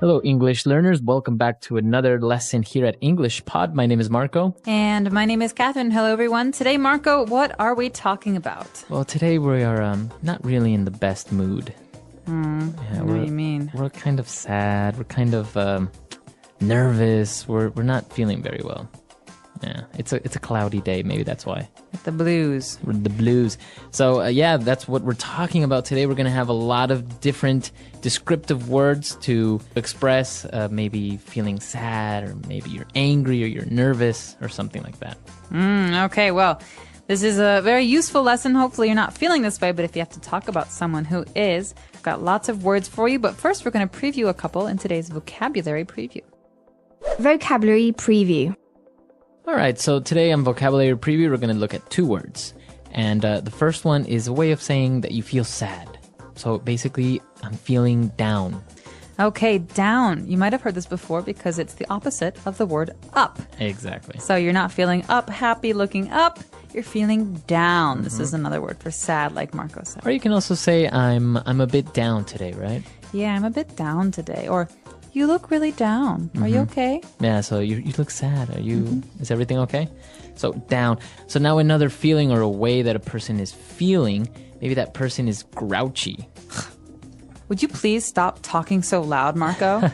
Hello, English learners. Welcome back to another lesson here at English Pod. My name is Marco. And my name is Catherine. Hello, everyone. Today, Marco, what are we talking about? Well, today we are not really in the best mood. What do you mean? We're kind of sad. We're kind of nervous. We're not feeling very well. Yeah, it's a cloudy day. Maybe that's why. The blues. The blues. So, that's what we're talking about today. We're going to have a lot of different descriptive words to express maybe feeling sad, or maybe you're angry, or you're nervous, or something like that. Okay, well, this is a very useful lesson. Hopefully you're not feeling this way, but if you have to talk about someone who is, I've got lots of words for you. But first, we're going to preview a couple in today's vocabulary preview. Vocabulary preview. All right, so today on Vocabulary Preview, we're going to look at two words. And the first one is a way of saying that you feel sad. So basically, I'm feeling down. Okay, down. You might have heard this before because it's the opposite of the word up. Exactly. So you're not feeling up, happy, looking up. You're feeling down. This is another word for sad, like Marco said. Or you can also say, I'm a bit down today, right? Yeah, I'm a bit down today. Or you look really down. Are you okay? Yeah, so you look sad. Are you? Is everything okay? So down. So now another feeling or a way that a person is feeling, maybe that person is grouchy. Would you please stop talking so loud, Marco?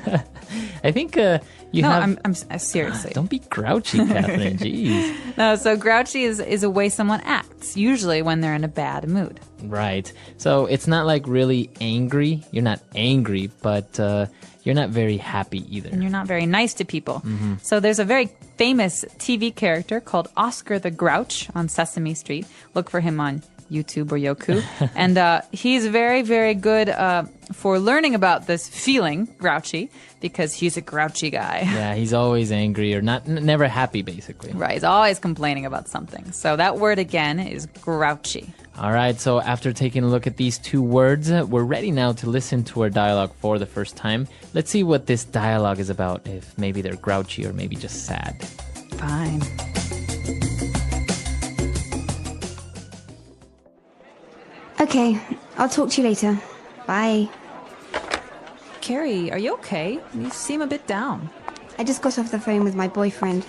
I think you have... I'm seriously. Don't be grouchy, Catherine. Jeez. No, so grouchy is a way someone acts, usually when they're in a bad mood. Right. So it's not like really angry. You're not angry, but you're not very happy either. And you're not very nice to people. So there's a very famous TV character called Oscar the Grouch on Sesame Street. Look for him on YouTube or Yoku. And he's very, very good for learning about this feeling, grouchy, because he's a grouchy guy. Yeah, he's always angry or never happy, basically. Right, he's always complaining about something. So that word again is grouchy. All right, so after taking a look at these two words, we're ready now to listen to our dialogue for the first time. Let's see what this dialogue is about, if maybe they're grouchy or maybe just sad. Fine. Okay, I'll talk to you later. Bye. Carrie, are you okay? You seem a bit down. I just got off the phone with my boyfriend.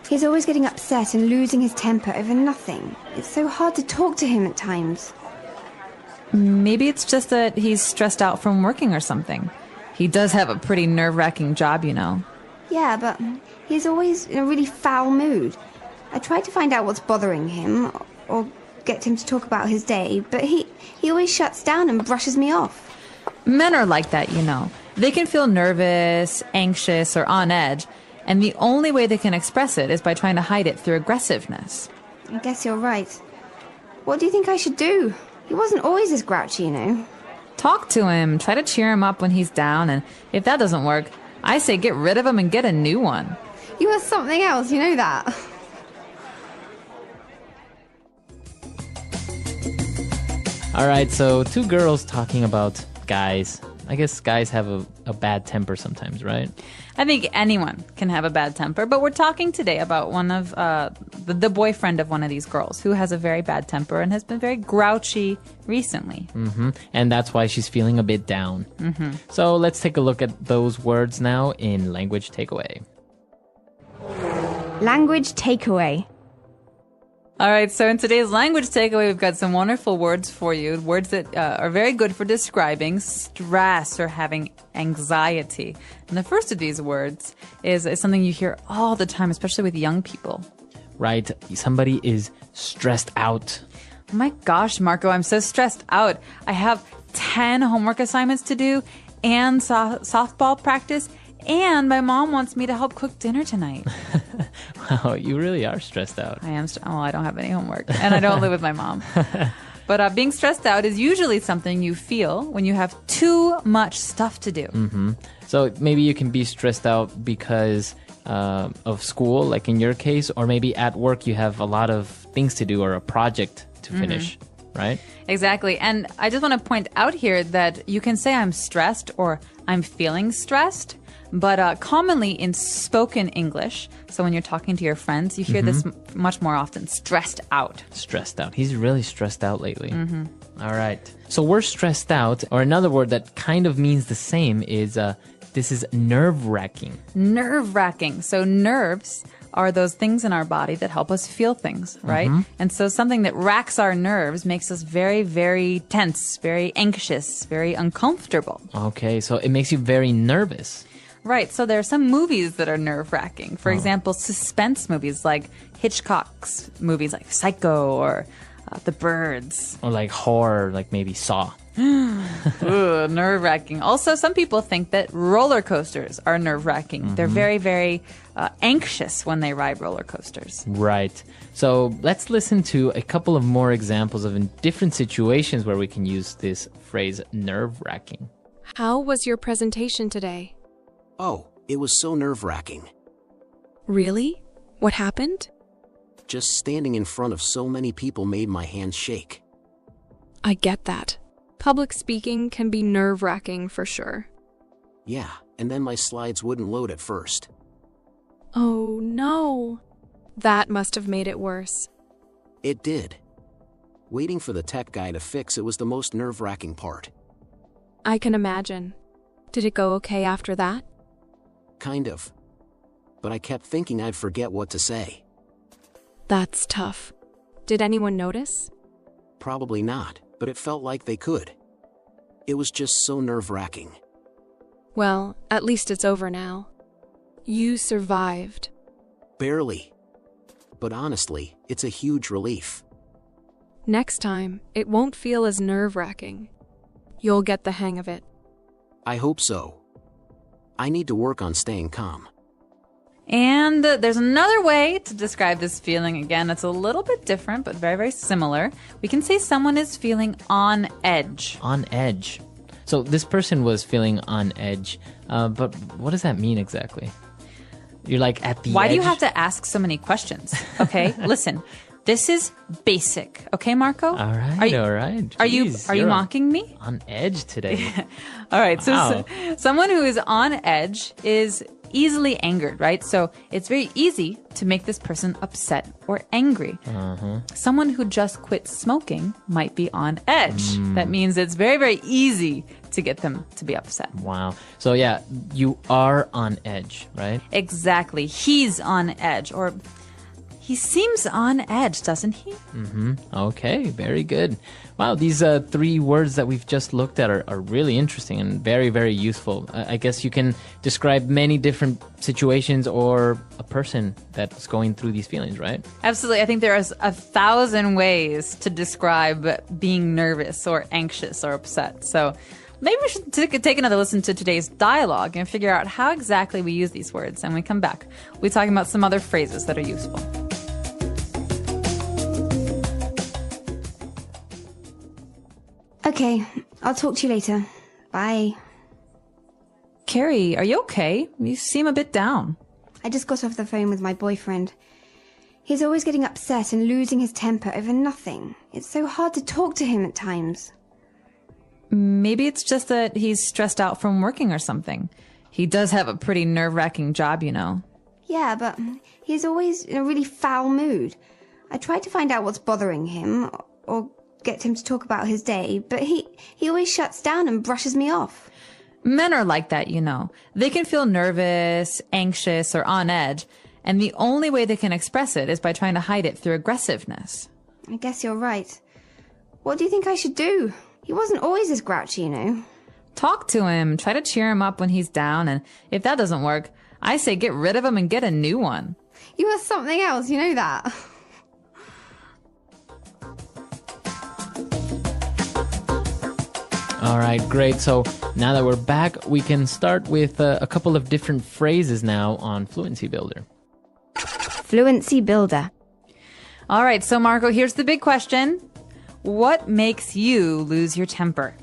He's always getting upset and losing his temper over nothing. It's so hard to talk to him at times. Maybe it's just that he's stressed out from working or something. He does have a pretty nerve-wracking job, you know. Yeah, but he's always in a really foul mood. I tried to find out what's bothering him, or get him to talk about his day, but he always shuts down and brushes me off. Men are like that, you know. They can feel nervous, anxious, or on edge, and the only way they can express it is by trying to hide it through aggressiveness. I guess you're right. What do you think I should do? He wasn't always this grouchy, you know. Talk to him, try to cheer him up when he's down, and if that doesn't work, I say get rid of him and get a new one. You are something else, you know that. All right, so two girls talking about guys. I guess guys have a bad temper sometimes, right? I think anyone can have a bad temper, but we're talking today about one of the boyfriend of one of these girls who has a very bad temper and has been very grouchy recently. And that's why she's feeling a bit down. So let's take a look at those words now in Language Takeaway. Language takeaway. All right, so in today's language takeaway, we've got some wonderful words for you, words that are very good for describing stress or having anxiety. And the first of these words is something you hear all the time, especially with young people. Right, somebody is stressed out. Oh my gosh, Marco, I'm so stressed out. I have 10 homework assignments to do and softball practice, and my mom wants me to help cook dinner tonight. Wow, you really are stressed out. I am. I don't have any homework, and I don't live with my mom. But being stressed out is usually something you feel when you have too much stuff to do. So maybe you can be stressed out because of school, like in your case, or maybe at work you have a lot of things to do or a project to finish, right? Exactly. And I just want to point out here that you can say I'm stressed or I'm feeling stressed. But commonly in spoken English, so when you're talking to your friends, you hear this much more often, stressed out. Stressed out. He's really stressed out lately. All right. So we're stressed out, or another word that kind of means the same is this is nerve-wracking. Nerve-wracking. So nerves are those things in our body that help us feel things, right? And so something that racks our nerves makes us very, very tense, very anxious, very uncomfortable. Okay, so it makes you very nervous. Right. So there are some movies that are nerve-wracking. For example, suspense movies like Hitchcock's movies like Psycho or The Birds. Or like horror, like maybe Saw. Ooh, nerve-wracking. Also, some people think that roller coasters are nerve-wracking. They're very, very anxious when they ride roller coasters. Right. So let's listen to a couple of more examples of in different situations where we can use this phrase nerve-wracking. How was your presentation today? Oh, it was so nerve-wracking. Really? What happened? Just standing in front of so many people made my hands shake. I get that. Public speaking can be nerve-wracking for sure. Yeah, and then my slides wouldn't load at first. Oh no. That must have made it worse. It did. Waiting for the tech guy to fix it was the most nerve-wracking part. I can imagine. Did it go okay after that? Kind of. But I kept thinking I'd forget what to say. That's tough. Did anyone notice? Probably not, but it felt like they could. It was just so nerve-wracking. Well, at least it's over now. You survived. Barely. But honestly, it's a huge relief. Next time, it won't feel as nerve-wracking. You'll get the hang of it. I hope so. I need to work on staying calm. And there's another way to describe this feeling. Again, it's a little bit different, but very, very similar. We can say someone is feeling on edge. On edge. So this person was feeling on edge, but what does that mean exactly? You're like at the edge? Why do you have to ask so many questions? Okay, listen. This is basic. Okay, Marco? All right, all right. Are you Jeez, mocking me? on edge today? All right, Wow. so someone who is on edge is easily angered, right? So it's very easy to make this person upset or angry. Someone who just quit smoking might be on edge. That means it's very, very easy to get them to be upset. Wow. So yeah, you are on edge, right? Exactly. He's on edge, or he seems on edge, doesn't he? Okay, very good. Wow, these three words that we've just looked at are really interesting and very, very useful. I guess you can describe many different situations or a person that's going through these feelings, right? Absolutely. I think there is 1,000 ways to describe being nervous or anxious or upset. So maybe we should take another listen to today's dialogue and figure out how exactly we use these words. And when we come back, we'll be talking about some other phrases that are useful. Okay, I'll talk to you later. Bye. Carrie, are you okay? You seem a bit down. I just got off the phone with my boyfriend. He's always getting upset and losing his temper over nothing. It's so hard to talk to him at times. Maybe it's just that he's stressed out from working or something. He does have a pretty nerve-wracking job, you know. Yeah, but he's always in a really foul mood. I tried to find out what's bothering him, or get him to talk about his day, but he always shuts down and brushes me off. Men are like that, you know. They can feel nervous, anxious, or on edge, and the only way they can express it is by trying to hide it through aggressiveness. I guess you're right. What do you think I should do? He wasn't always this grouchy, you know. Talk to him, try to cheer him up when he's down, and if that doesn't work, I say get rid of him and get a new one. You are something else, you know that. All right, great. So now that we're back, we can start with a couple of different phrases now on Fluency Builder. Fluency Builder. All right, so Marco, here's the big question. What makes you lose your temper?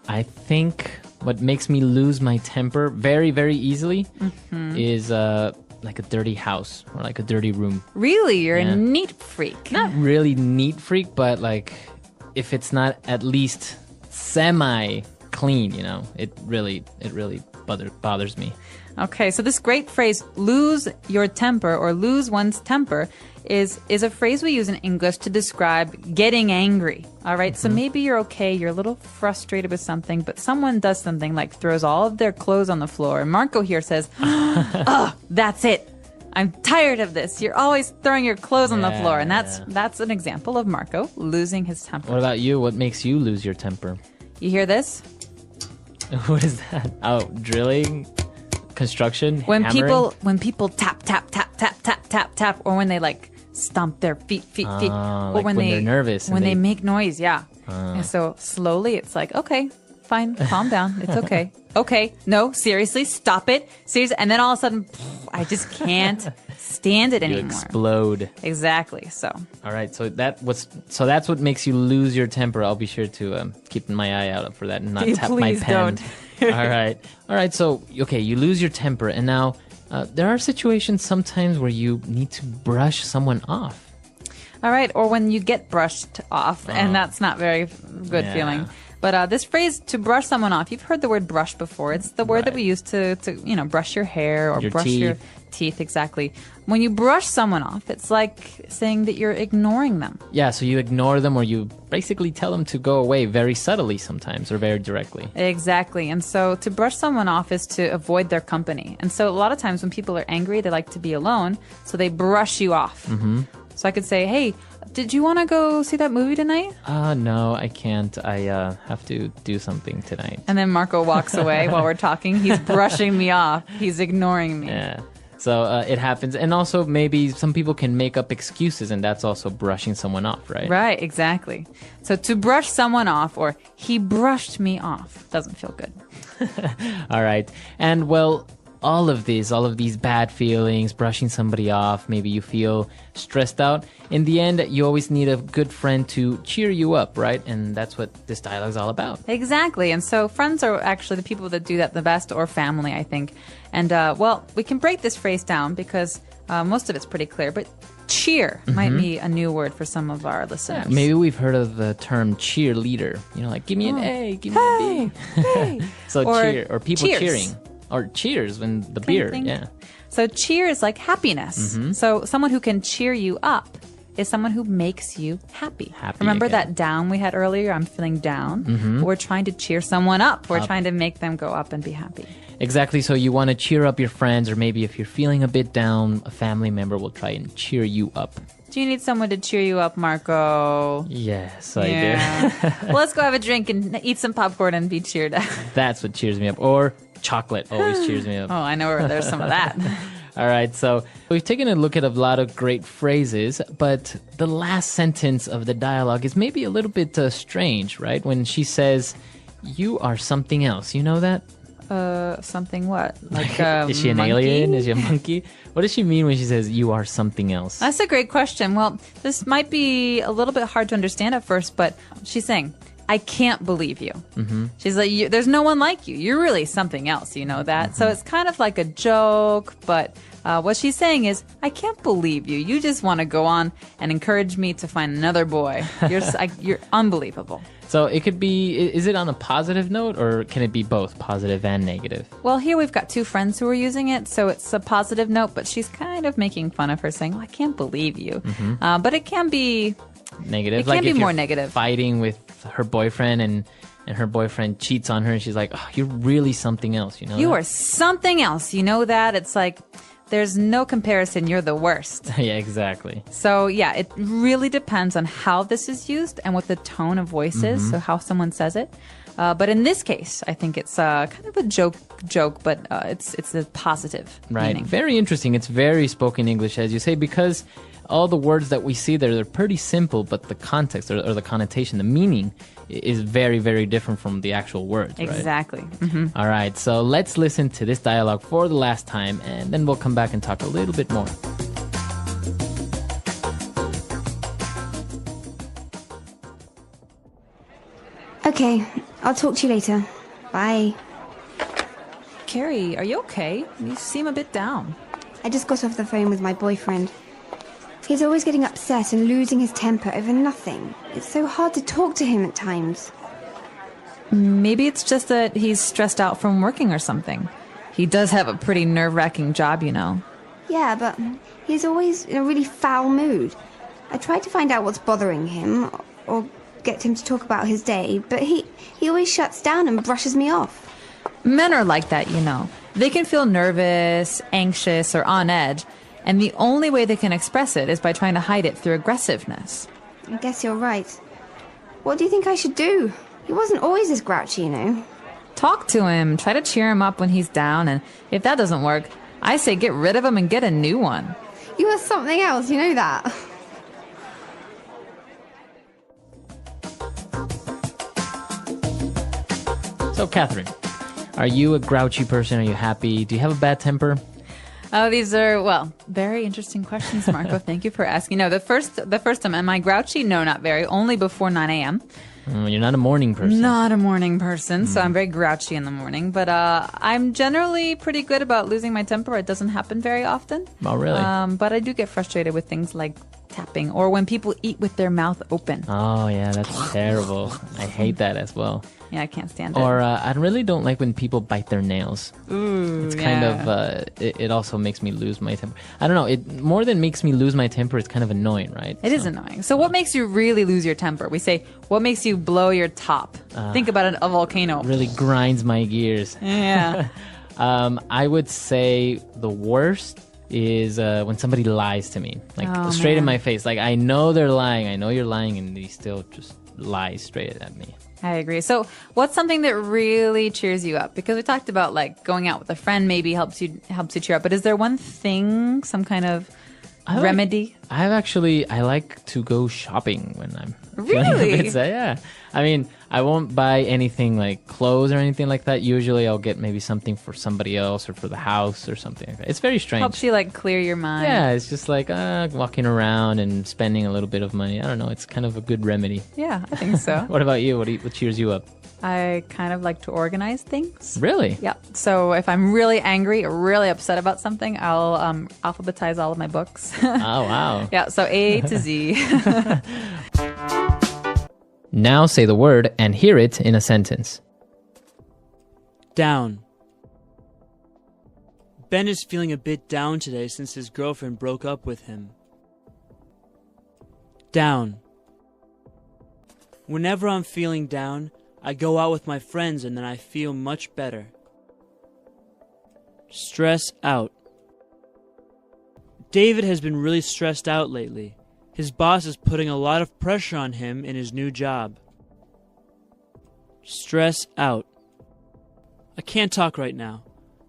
I think what makes me lose my temper very, very easily is like a dirty house or like a dirty room. Really? You're a neat freak. Not really neat freak, but like if it's not at least semi clean, you know, it really bothers me. Okay, so this great phrase, lose your temper or lose one's temper, is a phrase we use in English to describe getting angry. All right, so maybe you're okay, you're a little frustrated with something, but someone does something like throws all of their clothes on the floor. And Marco here says, oh, that's it. I'm tired of this. You're always throwing your clothes on the floor. And that's an example of Marco losing his temper. What about you? What makes you lose your temper? You hear this? What is that? Oh, drilling? Construction? When hammering? people tap, tap, tap, tap, tap, tap, tap, or when they like stomp their feet, or like when they're nervous. When they make noise, yeah. And so slowly it's like, okay, fine, calm down. It's okay. Okay, no, seriously, stop it. Seriously. And then all of a sudden, I just can't stand it You anymore. explode. Exactly. So. All right, so that's what makes you lose your temper. I'll be sure to keep my eye out for that and not tap my Please pen. don't. All right. So okay, you lose your temper, and now there are situations sometimes where you need to brush someone off. All right, or when you get brushed off, and that's not very good feeling. But this phrase, to brush someone off, you've heard the word brush before. It's the word that we use to brush your hair or brush your teeth, exactly. When you brush someone off, it's like saying that you're ignoring them. Yeah, so you ignore them or you basically tell them to go away very subtly sometimes or very directly. Exactly. And so to brush someone off is to avoid their company. And so a lot of times when people are angry, they like to be alone, so they brush you off. Mm-hmm. So I could say, hey, did you want to go see that movie tonight? No, I can't. I have to do something tonight. And then Marco walks away while we're talking. He's brushing me off. He's ignoring me. Yeah. So it happens. And also maybe some people can make up excuses, and that's also brushing someone off, right? Right, exactly. So to brush someone off, or he brushed me off, doesn't feel good. All right. And well, all of these bad feelings, brushing somebody off, maybe you feel stressed out. In the end, you always need a good friend to cheer you up, right? And that's what this dialogue is all about. Exactly. And so friends are actually the people that do that the best, or family, I think. And, well, we can break this phrase down because most of it's pretty clear. But cheer might be a new word for some of our listeners. Yeah, maybe we've heard of the term cheerleader. You know, like, give me an A, give me a B. Hey. So Or cheer, or people cheers. cheering. Or cheers when the Clink, beer, clink. yeah. So cheer is like happiness. So someone who can cheer you up is someone who makes you happy. Remember again. that down we had earlier? I'm feeling down. We're trying to cheer someone up. We're trying to make them go up and be happy. Exactly. So you want to cheer up your friends, or maybe if you're feeling a bit down, a family member will try and cheer you up. Do you need someone to cheer you up, Marco? Yes, I do. Well, let's go have a drink and eat some popcorn and be cheered up. That's what cheers me up. Or chocolate always cheers me up. Oh, I know where there's some of that. All right, so we've taken a look at a lot of great phrases, but the last sentence of the dialogue is maybe a little bit strange, right? When she says, "You are something else." You know that? Something what? Like is she an monkey? alien? Is she a monkey? What does she mean when she says, "You are something else"? That's a great question. Well, this might be a little bit hard to understand at first, but she's saying, I can't believe you. Mm-hmm. She's like, there's no one like you. You're really something else, you know that? Mm-hmm. So it's kind of like a joke, but what she's saying is, I can't believe you. You just want to go on and encourage me to find another boy. You're unbelievable. So it could be, is it on a positive note, or can it be both positive and negative? Well, here we've got two friends who are using it, so it's a positive note, but she's kind of making fun of her, saying, I can't believe you. Mm-hmm. But it can be negative. It can be more negative. Fighting with her boyfriend and her boyfriend cheats on her, and she's like, oh, you're really something else, you know? You are something else, you know that? It's like, there's no comparison, you're the worst. Yeah, exactly. So yeah, it really depends on how this is used and what the tone of voice is, so how someone says it. But in this case, I think it's kind of a joke, but it's a positive meaning. Very interesting. It's very spoken English, as you say, because all the words that we see there, they're pretty simple, but the context or the connotation, the meaning is very, very different from the actual words, right? Exactly. All right, so let's listen to this dialogue for the last time, and then we'll come back and talk a little bit more. Okay, I'll talk to you later. Bye. Carrie, are you okay? You seem a bit down. I just got off the phone with my boyfriend. He's always getting upset and losing his temper over nothing. It's so hard to talk to him at times. Maybe it's just that he's stressed out from working or something. He does have a pretty nerve-wracking job, you know. Yeah, but he's always in a really foul mood. I tried to find out what's bothering him, or get him to talk about his day, but he always shuts down and brushes me off. Men are like that, you know. They can feel nervous, anxious, or on edge, and the only way they can express it is by trying to hide it through aggressiveness. I guess you're right. What do you think I should do? He wasn't always this grouchy, you know. Talk to him, try to cheer him up when he's down, and if that doesn't work, I say get rid of him and get a new one. You are something else, you know that. So, Catherine, are you a grouchy person? Are you happy? Do you have a bad temper? Oh, these are, well, very interesting questions, Marco. Thank you for asking. No, the first time, am I grouchy? No, not very. Only before 9 a.m. You're not a morning person. Not a morning person, so I'm very grouchy in the morning. But I'm generally pretty good about losing my temper. It doesn't happen very often. Oh, really? But I do get frustrated with things like tapping or when people eat with their mouth open. Oh, yeah, that's terrible. I hate that as well. Yeah, I can't stand it. Or I really don't like when people bite their nails. Ooh, it's kind of, it also makes me lose my temper. I don't know, it more than makes me lose my temper, it's kind of annoying, right? It is annoying. So what makes you really lose your temper? We say, what makes you blow your top? Think about a volcano. Really grinds my gears. Yeah. I would say the worst is when somebody lies to me, like straight in my face. Like, I know they're lying, I know you're lying, and they still just lie straight at me. I agree. So what's something that really cheers you up? Because we talked about like going out with a friend maybe helps you cheer up. But is there one thing, some kind of remedy? I like to go shopping when I'm feeling Really? a bit sad. Yeah. I mean, I won't buy anything like clothes or anything like that. Usually I'll get maybe something for somebody else or for the house or something like that. It's very strange. Helps you like clear your mind. Yeah, it's just like walking around and spending a little bit of money. I don't know. It's kind of a good remedy. Yeah, I think so. What about you? What cheers you up? I kind of like to organize things. Really? Yeah. So if I'm really angry or really upset about something, I'll alphabetize all of my books. Oh, wow. Yeah, so A to Z. Now say the word and hear it in a sentence. Down. Ben is feeling a bit down today since his girlfriend broke up with him. Down. Whenever I'm feeling down, I go out with my friends and then I feel much better. Stress out. David has been really stressed out lately. His boss is putting a lot of pressure on him in his new job. Stress out. I can't talk right now.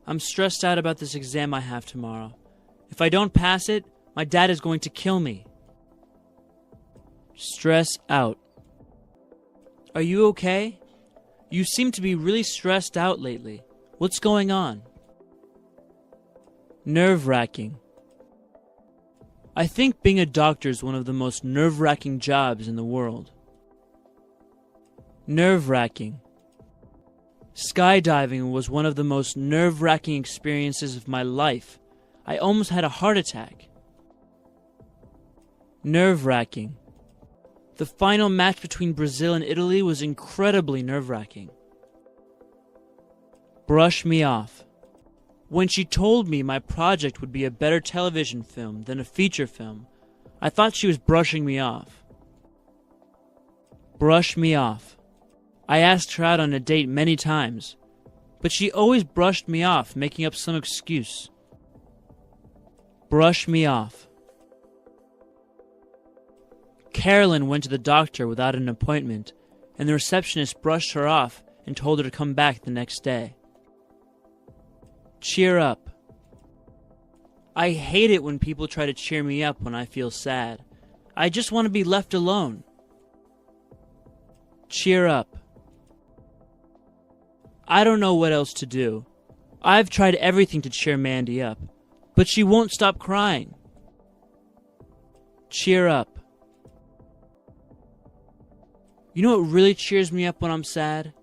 I'm stressed out about this exam I have tomorrow. If I don't pass it, my dad is going to kill me. Stress out. Are you okay? You seem to be really stressed out lately. What's going on? Nerve-wracking. I think being a doctor is one of the most nerve-wracking jobs in the world. Nerve-wracking. Skydiving was one of the most nerve-wracking experiences of my life. I almost had a heart attack. Nerve-wracking. The final match between Brazil and Italy was incredibly nerve-wracking. Brush me off. When she told me my project would be a better television film than a feature film, I thought she was brushing me off. Brush me off. I asked her out on a date many times, but she always brushed me off, making up some excuse. Brush me off. Carolyn went to the doctor without an appointment, and the receptionist brushed her off and told her to come back the next day. Cheer up. I hate it when people try to cheer me up when I feel sad. I just want to be left alone. Cheer up. I don't know what else to do. I've tried everything to cheer Mandy up, but she won't stop crying. Cheer up. You know what really cheers me up when I'm sad?